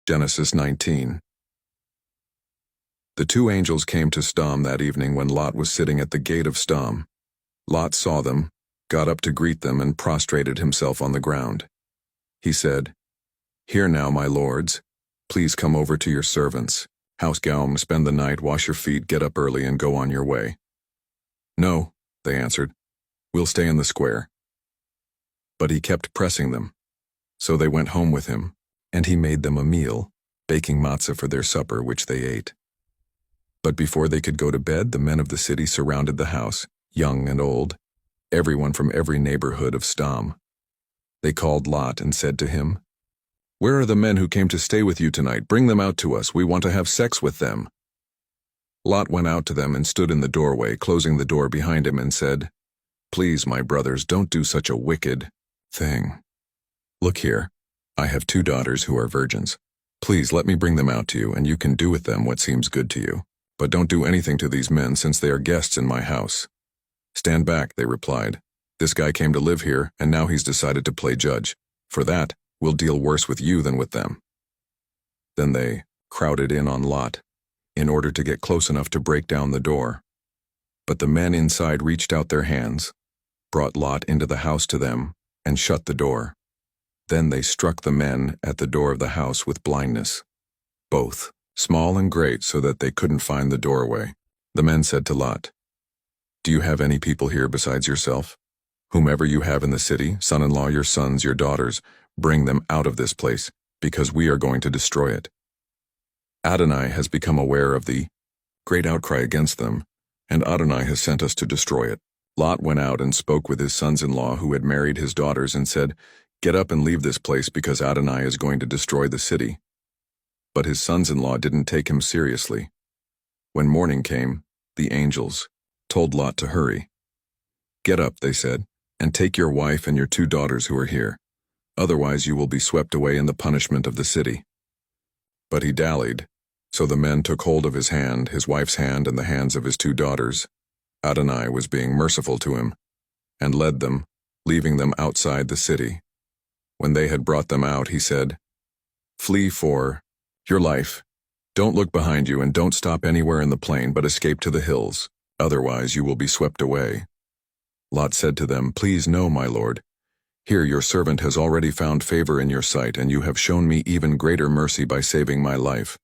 Genesis 19. The two angels came to Sodom that evening when Lot was sitting at the gate of Sodom. Lot saw them, got up to greet them, and prostrated himself on the ground. He said, "Hear now, my lords, please come over to your servants' house, spend the night, wash your feet, get up early, and go on your way." "No," they answered, "we'll stay in the square." But he kept pressing them. So they went home with him, and he made them a meal, baking matzah for their supper, which they ate. But before they could go to bed, the men of the city surrounded the house, young and old, everyone from every neighborhood of Sodom. They called Lot and said to him, "Where are the men who came to stay with you tonight? Bring them out to us. We want to have sex with them." Lot went out to them and stood in the doorway, closing the door behind him, and said, "Please, my brothers, don't do such a wicked thing. Look here, I have 2 daughters who are virgins. Please let me bring them out to you, and you can do with them what seems good to you. But don't do anything to these men, since they are guests in my house." "Stand back," they replied. "This guy came to live here, and now he's decided to play judge. For that, we'll deal worse with you than with them." Then they crowded in on Lot, in order to get close enough to break down the door. But the men inside reached out their hands, brought Lot into the house to them, and shut the door. Then they struck the men at the door of the house with blindness, both small and great, so that they couldn't find the doorway. The men said to Lot, "Do you have any people here besides yourself? Whomever you have in the city, son-in-law, your sons, your daughters, bring them out of this place, because we are going to destroy it. Adonai has become aware of the great outcry against them, and Adonai has sent us to destroy it." Lot went out and spoke with his sons-in-law who had married his daughters and said, "Get up and leave this place, because Adonai is going to destroy the city." But his sons-in-law didn't take him seriously. When morning came, the angels told Lot to hurry. "Get up," they said, "and take your wife and your 2 daughters who are here. Otherwise you will be swept away in the punishment of the city." But he dallied. So the men took hold of his hand, his wife's hand, and the hands of his 2 daughters. Adonai was being merciful to him, and led them, leaving them outside the city. When they had brought them out, he said, "Flee for your life. Don't look behind you, and don't stop anywhere in the plain, but escape to the hills. Otherwise you will be swept away." Lot said to them, "Please no, my lord. Here your servant has already found favor in your sight, and you have shown me even greater mercy by saving my life.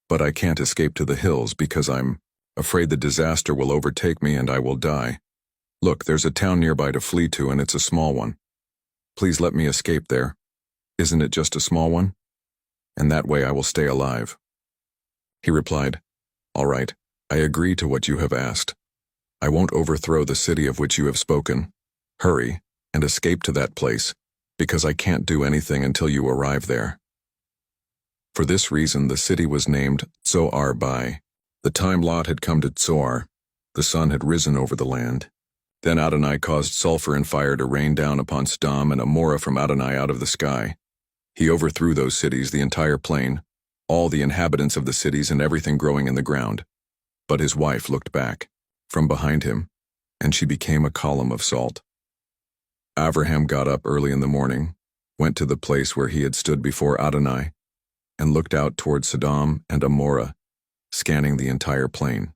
But I can't escape to the hills, because I'm afraid the disaster will overtake me and I will die. Look, there's a town nearby to flee to, and it's a small one. Please let me escape there. Isn't it just a small one? And that way I will stay alive." He replied, "All right, I agree to what you have asked. I won't overthrow the city of which you have spoken. Hurry and escape to that place, because I can't do anything until you arrive there." For this reason the city was named Zoar. By the time Lot had come to Zoar, the sun had risen over the land. Then Adonai caused sulfur and fire to rain down upon Sodom and Gomorrah from Adonai out of the sky. He overthrew those cities, the entire plain, all the inhabitants of the cities, and everything growing in the ground. But his wife looked back from behind him, and she became a column of salt. Abraham got up early in the morning, went to the place where he had stood before Adonai, and looked out toward Sodom and Gomorrah, scanning the entire plain.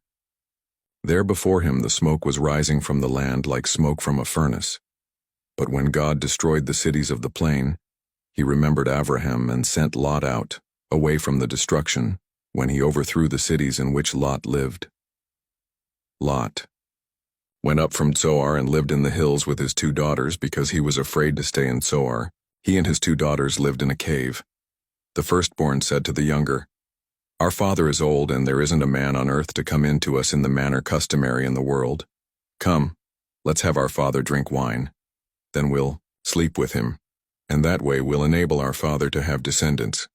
There before him the smoke was rising from the land like smoke from a furnace. But when God destroyed the cities of the plain, he remembered Abraham and sent Lot out, away from the destruction, when he overthrew the cities in which Lot lived. Lot went up from Zoar and lived in the hills with his 2 daughters, because he was afraid to stay in Zoar. He and his 2 daughters lived in a cave. The firstborn said to the younger, "Our father is old, and there isn't a man on earth to come in to us in the manner customary in the world. Come, let's have our father drink wine. Then we'll sleep with him, and that way we'll enable our father to have descendants."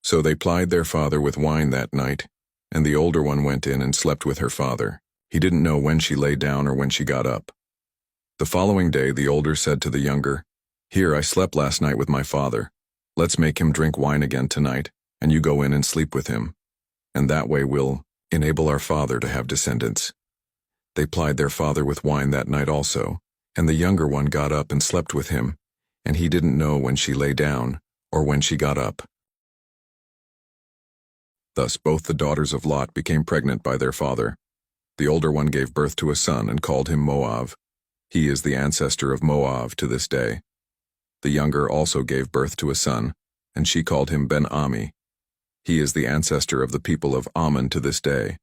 So they plied their father with wine that night, and the older one went in and slept with her father. He didn't know when she lay down or when she got up. The following day the older said to the younger, "Here, I slept last night with my father. Let's make him drink wine again tonight, and you go in and sleep with him. And that way we'll enable our father to have descendants." They plied their father with wine that night also, and the younger one got up and slept with him, and he didn't know when she lay down or when she got up. Thus both the daughters of Lot became pregnant by their father. The older one gave birth to a son and called him Moab. He is the ancestor of Moab to this day. The younger also gave birth to a son, and she called him Ben-Ami. He is the ancestor of the people of Ammon to this day.